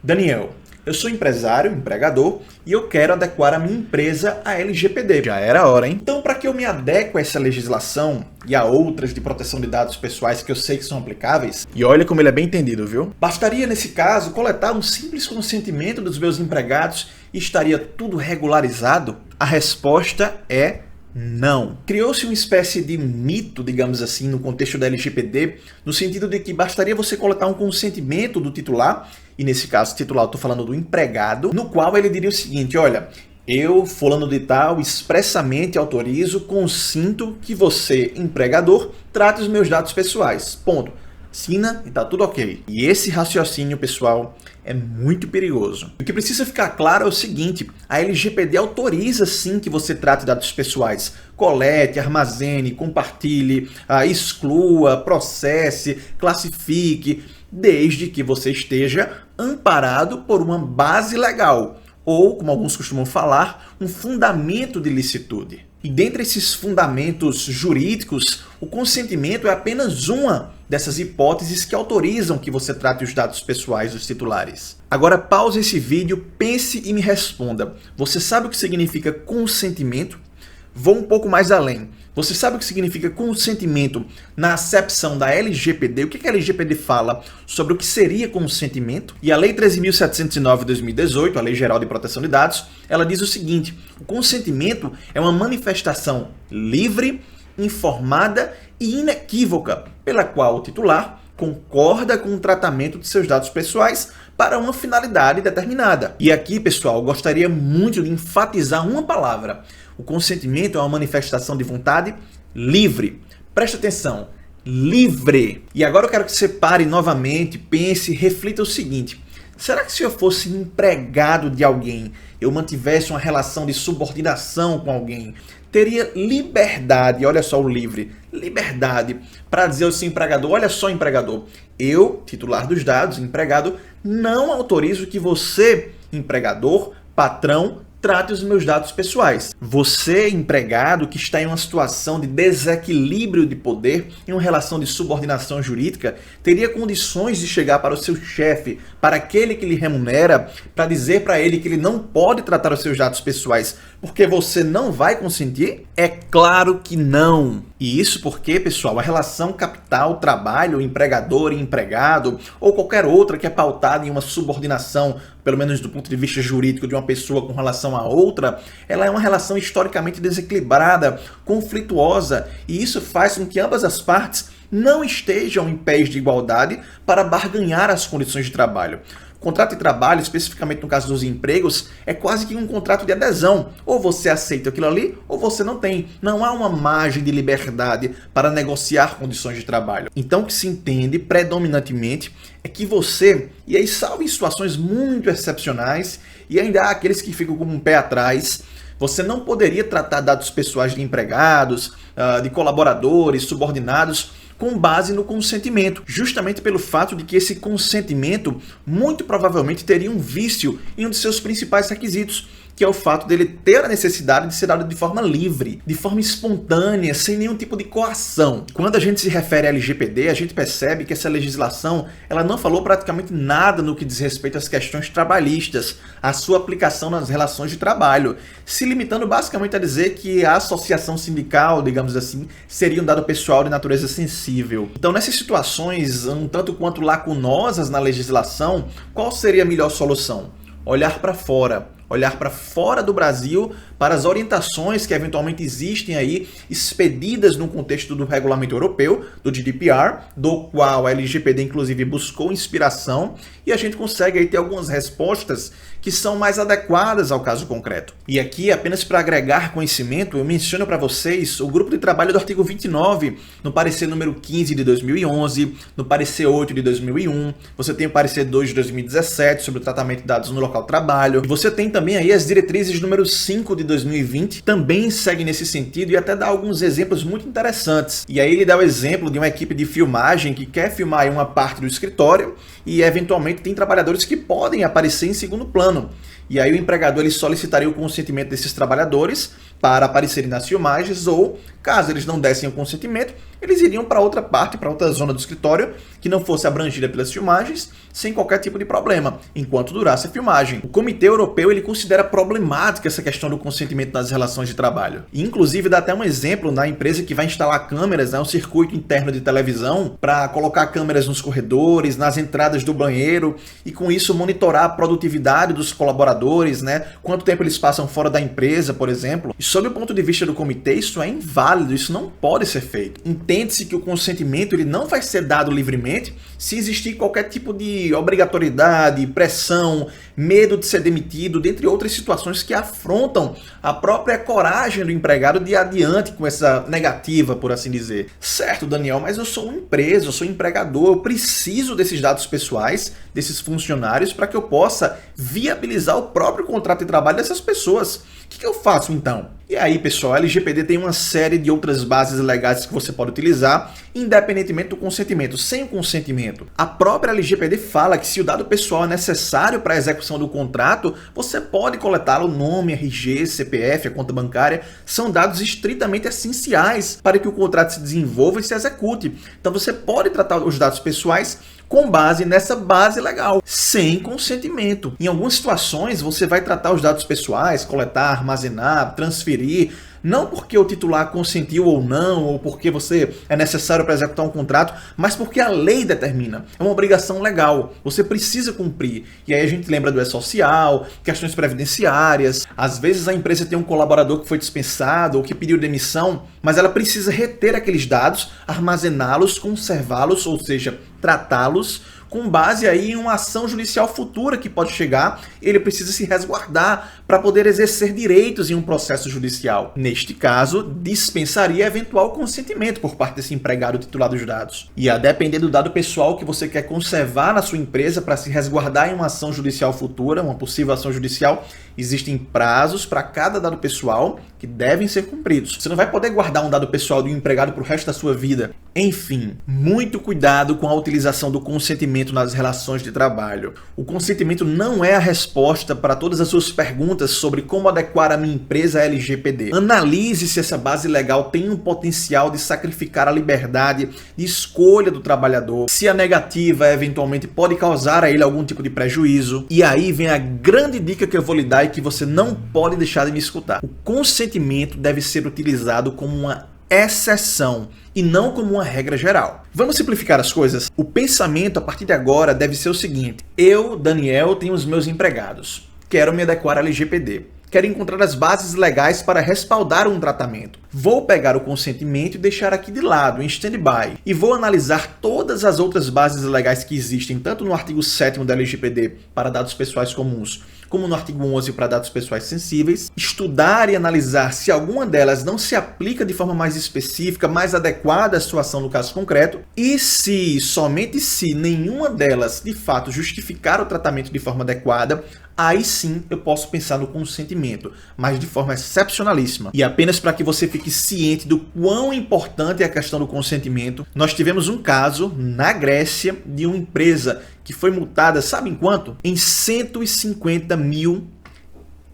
Daniel, eu sou empresário, empregador, e eu quero adequar a minha empresa à LGPD. Já era a hora, hein? Então, para que eu me adeque a essa legislação e a outras de proteção de dados pessoais que eu sei que são aplicáveis, e olha como ele é bem entendido, viu? Bastaria, nesse caso, coletar um simples consentimento dos meus empregados e estaria tudo regularizado? A resposta é não. Criou-se uma espécie de mito, digamos assim, no contexto da LGPD, no sentido de que bastaria você coletar um consentimento do titular, e nesse caso, titular, eu estou falando do empregado, no qual ele diria o seguinte: olha, eu, fulano de tal, expressamente autorizo, consinto que você, empregador, trate os meus dados pessoais. Ponto. Assina e tá tudo ok. E esse raciocínio, pessoal, é muito perigoso. O que precisa ficar claro é o seguinte: a LGPD autoriza sim que você trate dados pessoais. Colete, armazene, compartilhe, exclua, processe, classifique, desde que você esteja amparado por uma base legal, ou, como alguns costumam falar, um fundamento de licitude. E dentre esses fundamentos jurídicos, o consentimento é apenas uma dessas hipóteses que autorizam que você trate os dados pessoais dos titulares. Agora pause esse vídeo, pense e me responda. Você sabe o que significa consentimento? Vou um pouco mais além. Você sabe o que significa consentimento na acepção da LGPD? O que a LGPD fala sobre o que seria consentimento? E a Lei 13.709 de 2018, a Lei Geral de Proteção de Dados, ela diz o seguinte: o consentimento é uma manifestação livre, informada e inequívoca, pela qual o titular concorda com o tratamento de seus dados pessoais para uma finalidade determinada. E aqui, pessoal, eu gostaria muito de enfatizar uma palavra. O consentimento é uma manifestação de vontade livre. Presta atenção, livre. E agora eu quero que você pare novamente, pense, reflita o seguinte: será que se eu fosse empregado de alguém, eu mantivesse uma relação de subordinação com alguém, teria liberdade, olha só o livre, liberdade, para dizer ao seu empregador: olha só, empregador, eu, titular dos dados, empregado, não autorizo que você, empregador, patrão, trate os meus dados pessoais. Você, empregado, que está em uma situação de desequilíbrio de poder, em uma relação de subordinação jurídica, teria condições de chegar para o seu chefe, para aquele que lhe remunera, para dizer para ele que ele não pode tratar os seus dados pessoais porque você não vai consentir? É claro que não. E isso porque, pessoal, a relação capital-trabalho, empregador e empregado, ou qualquer outra que é pautada em uma subordinação, pelo menos do ponto de vista jurídico, de uma pessoa com relação a outra, ela é uma relação historicamente desequilibrada, conflituosa, e isso faz com que ambas as partes não estejam em pés de igualdade para barganhar as condições de trabalho. O contrato de trabalho, especificamente no caso dos empregos, é quase que um contrato de adesão. Ou você aceita aquilo ali, ou você não tem. Não há uma margem de liberdade para negociar condições de trabalho. Então, o que se entende predominantemente é que você, e aí salvo em situações muito excepcionais, e ainda há aqueles que ficam com um pé atrás, você não poderia tratar dados pessoais de empregados, de colaboradores, subordinados, com base no consentimento, justamente pelo fato de que esse consentimento muito provavelmente teria um vício em um de seus principais requisitos, que é o fato dele ter a necessidade de ser dado de forma livre, de forma espontânea, sem nenhum tipo de coação. Quando a gente se refere à LGPD, a gente percebe que essa legislação ela não falou praticamente nada no que diz respeito às questões trabalhistas, à sua aplicação nas relações de trabalho, se limitando basicamente a dizer que a associação sindical, digamos assim, seria um dado pessoal de natureza sensível. Então, nessas situações um tanto quanto lacunosas na legislação, qual seria a melhor solução? Olhar para fora do Brasil, para as orientações que eventualmente existem aí, expedidas no contexto do regulamento europeu, do GDPR, do qual a LGPD inclusive buscou inspiração, e a gente consegue aí ter algumas respostas que são mais adequadas ao caso concreto. E aqui, apenas para agregar conhecimento, eu menciono para vocês o grupo de trabalho do artigo 29, no parecer número 15 de 2011, no parecer 8 de 2001, você tem o parecer 2 de 2017 sobre o tratamento de dados no local de trabalho, e você tem também aí as diretrizes número 5 de 2020, também segue nesse sentido e até dá alguns exemplos muito interessantes. E aí ele dá o exemplo de uma equipe de filmagem que quer filmar aí uma parte do escritório e eventualmente tem trabalhadores que podem aparecer em segundo plano. E aí o empregador ele solicitaria o consentimento desses trabalhadores para aparecerem nas filmagens ou, caso eles não dessem o consentimento, eles iriam para outra parte, para outra zona do escritório, que não fosse abrangida pelas filmagens, sem qualquer tipo de problema, enquanto durasse a filmagem. O Comitê Europeu ele considera problemática essa questão do consentimento nas relações de trabalho. E, inclusive, dá até um exemplo na empresa que vai instalar câmeras, um circuito interno de televisão, para colocar câmeras nos corredores, nas entradas do banheiro, e com isso monitorar a produtividade dos colaboradores, quanto tempo eles passam fora da empresa, por exemplo. E sob o ponto de vista do comitê, isso é inválido, isso não pode ser feito. Entende-se que o consentimento ele não vai ser dado livremente se existir qualquer tipo de obrigatoriedade, pressão, medo de ser demitido, dentre outras situações que afrontam a própria coragem do empregado de ir adiante com essa negativa, por assim dizer. Certo, Daniel, mas eu sou uma empresa, eu sou empregador, eu preciso desses dados pessoais, desses funcionários, para que eu possa viabilizar o próprio contrato de trabalho dessas pessoas. O que eu faço então? E aí, pessoal, a LGPD tem uma série de outras bases legais que você pode utilizar, independentemente do consentimento, sem o consentimento. A própria LGPD fala que se o dado pessoal é necessário para a execução do contrato, você pode coletá-lo, nome, RG, CPF, a conta bancária, são dados estritamente essenciais para que o contrato se desenvolva e se execute. Então você pode tratar os dados pessoais com base nessa base legal, sem consentimento. Em algumas situações, você vai tratar os dados pessoais, coletar, armazenar, transferir, não porque o titular consentiu ou não, ou porque você é necessário para executar um contrato, mas porque a lei determina. É uma obrigação legal, você precisa cumprir. E aí a gente lembra do E-Social, questões previdenciárias. Às vezes a empresa tem um colaborador que foi dispensado ou que pediu demissão, mas ela precisa reter aqueles dados, armazená-los, conservá-los, ou seja, tratá-los com base aí em uma ação judicial futura que pode chegar. Ele precisa se resguardar para poder exercer direitos em um processo judicial. Neste caso, dispensaria eventual consentimento por parte desse empregado titular dos dados. E a depender do dado pessoal que você quer conservar na sua empresa para se resguardar em uma ação judicial futura, uma possível ação judicial, existem prazos para cada dado pessoal que devem ser cumpridos. Você não vai poder guardar um dado pessoal de um empregado para o resto da sua vida. Enfim, muito cuidado com a utilização do consentimento nas relações de trabalho. O consentimento não é a resposta para todas as suas perguntas sobre como adequar a minha empresa à LGPD. Analise se essa base legal tem um potencial de sacrificar a liberdade de escolha do trabalhador, se a negativa eventualmente pode causar a ele algum tipo de prejuízo. E aí vem a grande dica que eu vou lhe dar e que você não pode deixar de me escutar. O consentimento deve ser utilizado como uma exceção e não como uma regra geral. Vamos simplificar as coisas? O pensamento a partir de agora deve ser o seguinte: eu, Daniel, tenho os meus empregados. Quero me adequar à LGPD. Quero encontrar as bases legais para respaldar um tratamento. Vou pegar o consentimento e deixar aqui de lado, em stand-by. E vou analisar todas as outras bases legais que existem, tanto no artigo 7º da LGPD para dados pessoais comuns, como no artigo 11 para dados pessoais sensíveis, estudar e analisar se alguma delas não se aplica de forma mais específica, mais adequada à situação no caso concreto, e se, somente se, nenhuma delas de fato justificar o tratamento de forma adequada, aí sim eu posso pensar no consentimento, mas de forma excepcionalíssima. E apenas para que você fique ciente do quão importante é a questão do consentimento, nós tivemos um caso na Grécia de uma empresa que foi multada, sabe em quanto? Em 150 mil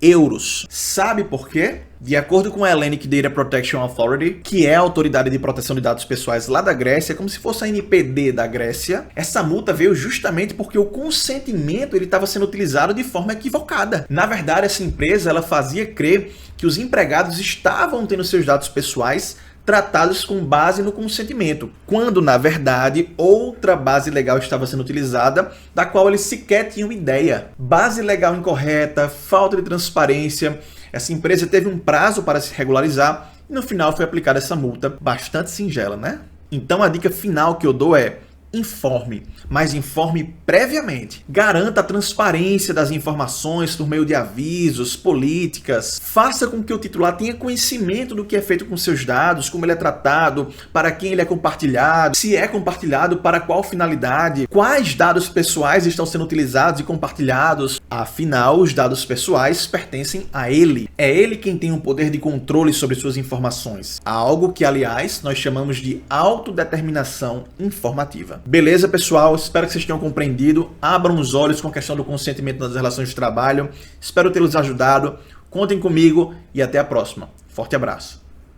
euros. Sabe por quê? De acordo com a Hellenic Data Protection Authority, que é a autoridade de proteção de dados pessoais lá da Grécia, como se fosse a NPD da Grécia, essa multa veio justamente porque o consentimento estava sendo utilizado de forma equivocada. Na verdade, essa empresa ela fazia crer que os empregados estavam tendo seus dados pessoais tratados com base no consentimento, quando, na verdade, outra base legal estava sendo utilizada, da qual eles sequer tinham ideia. Base legal incorreta, falta de transparência. Essa empresa teve um prazo para se regularizar e, no final, foi aplicada essa multa bastante singela, né? Então, a dica final que eu dou é: informe, mas informe previamente. Garanta a transparência das informações por meio de avisos, políticas. Faça com que o titular tenha conhecimento do que é feito com seus dados, como ele é tratado, para quem ele é compartilhado, se é compartilhado, para qual finalidade, quais dados pessoais estão sendo utilizados e compartilhados. Afinal, os dados pessoais pertencem a ele. É ele quem tem o poder de controle sobre suas informações. Algo que, aliás, nós chamamos de autodeterminação informativa. Beleza, pessoal? Espero que vocês tenham compreendido. Abram os olhos com a questão do consentimento nas relações de trabalho. Espero tê-los ajudado. Contem comigo e até a próxima. Forte abraço.